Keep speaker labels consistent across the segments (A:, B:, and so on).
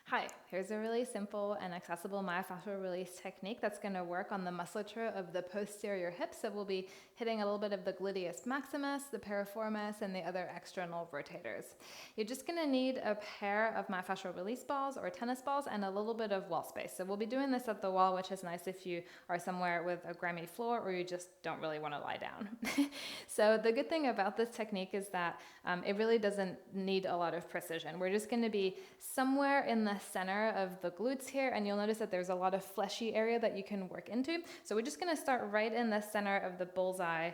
A: Hi, here's a really simple and accessible myofascial release technique that's going to work on the musculature of the posterior hips. So we'll be hitting a little bit of the gluteus maximus, the piriformis, and the other external rotators. You're just going to need a pair of myofascial release balls or tennis balls and a little bit of wall space. So we'll be doing this at the wall, which is nice if you are somewhere with a grimy floor or you just don't really want to lie down. So the good thing about this technique is that it really doesn't need a lot of precision. We're just going to be somewhere in the center of the glutes here, and you'll notice that there's a lot of fleshy area that you can work into. So we're just going to start right in the center of the bullseye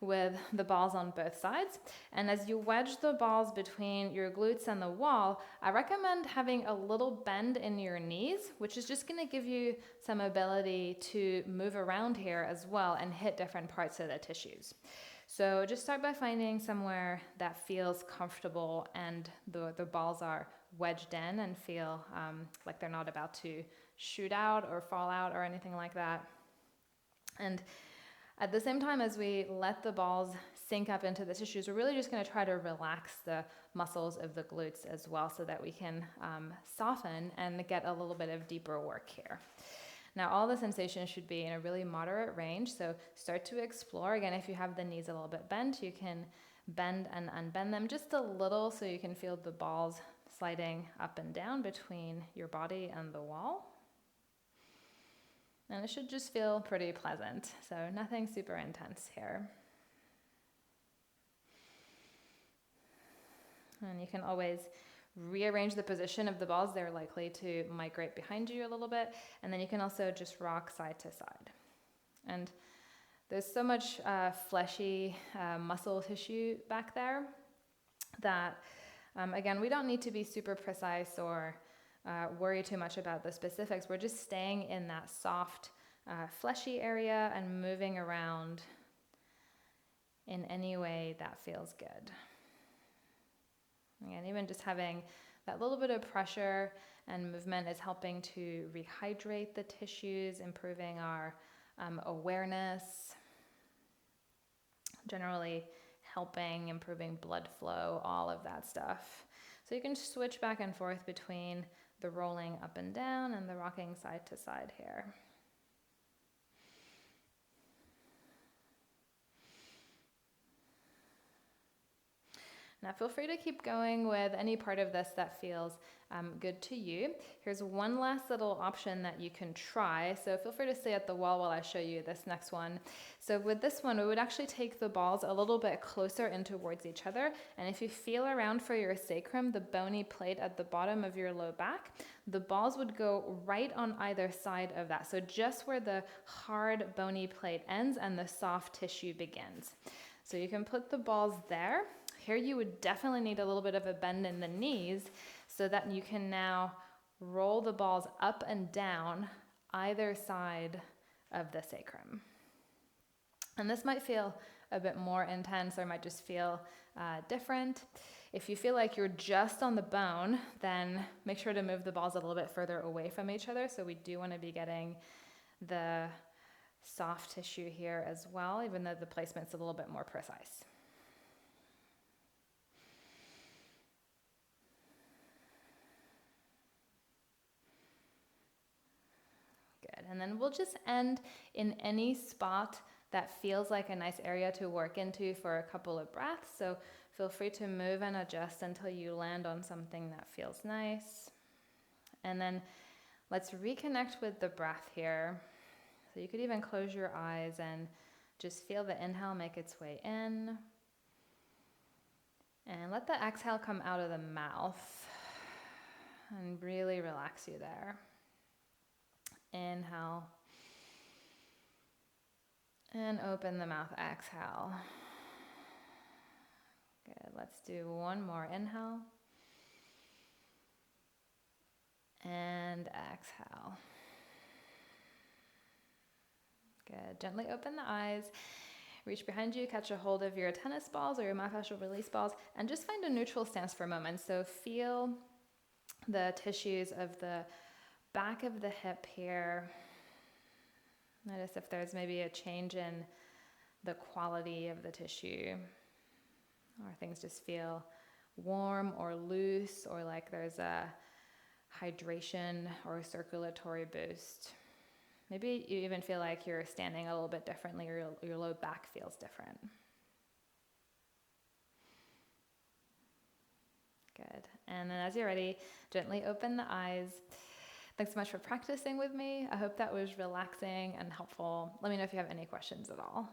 A: with the balls on both sides. And as you wedge the balls between your glutes and the wall, I recommend having a little bend in your knees, which is just going to give you some ability to move around here as well and hit different parts of the tissues. So just start by finding somewhere that feels comfortable and the balls are wedged in and feel like they're not about to shoot out or fall out or anything like that. And at the same time as we let the balls sink up into the tissues, we're really just going to try to relax the muscles of the glutes as well so that we can soften and get a little bit of deeper work here. Now, all the sensations should be in a really moderate range, so start to explore. Again, if you have the knees a little bit bent, you can bend and unbend them just a little so you can feel the balls sliding up and down between your body and the wall. And it should just feel pretty pleasant, so nothing super intense here. And you can always rearrange the position of the balls. They're likely to migrate behind you a little bit, and then you can also just rock side to side. And there's so much fleshy muscle tissue back there that again, we don't need to be super precise or worry too much about the specifics. We're just staying in that soft, fleshy area and moving around in any way that feels good. Again, even just having that little bit of pressure and movement is helping to rehydrate the tissues, improving our awareness, generally helping, improving blood flow, all of that stuff. So you can switch back and forth between the rolling up and down and the rocking side to side here. Now feel free to keep going with any part of this that feels good to you. Here's one last little option that you can try. So feel free to stay at the wall while I show you this next one. So with this one, we would actually take the balls a little bit closer in towards each other. And if you feel around for your sacrum, the bony plate at the bottom of your low back, the balls would go right on either side of that. So just where the hard bony plate ends and the soft tissue begins. So you can put the balls there. Here you would definitely need a little bit of a bend in the knees so that you can now roll the balls up and down either side of the sacrum. And this might feel a bit more intense or might just feel different. If you feel like you're just on the bone, then make sure to move the balls a little bit further away from each other. So we do want to be getting the soft tissue here as well, even though the placement's a little bit more precise. Good, and then we'll just end in any spot that feels like a nice area to work into for a couple of breaths. So feel free to move and adjust until you land on something that feels nice. And then let's reconnect with the breath here. So you could even close your eyes and just feel the inhale make its way in. And let the exhale come out of the mouth and really relax you there. Inhale. And open the mouth, exhale. Good, let's do one more inhale. And exhale. Good, gently open the eyes. Reach behind you, catch a hold of your tennis balls or your myofascial release balls, and just find a neutral stance for a moment. So feel the tissues of the back of the hip here. Notice if there's maybe a change in the quality of the tissue, or things just feel warm or loose, or like there's a hydration or circulatory boost. Maybe you even feel like you're standing a little bit differently, or your low back feels different. Good. And then as you're ready, gently open the eyes. Thanks so much for practicing with me. I hope that was relaxing and helpful. Let me know if you have any questions at all.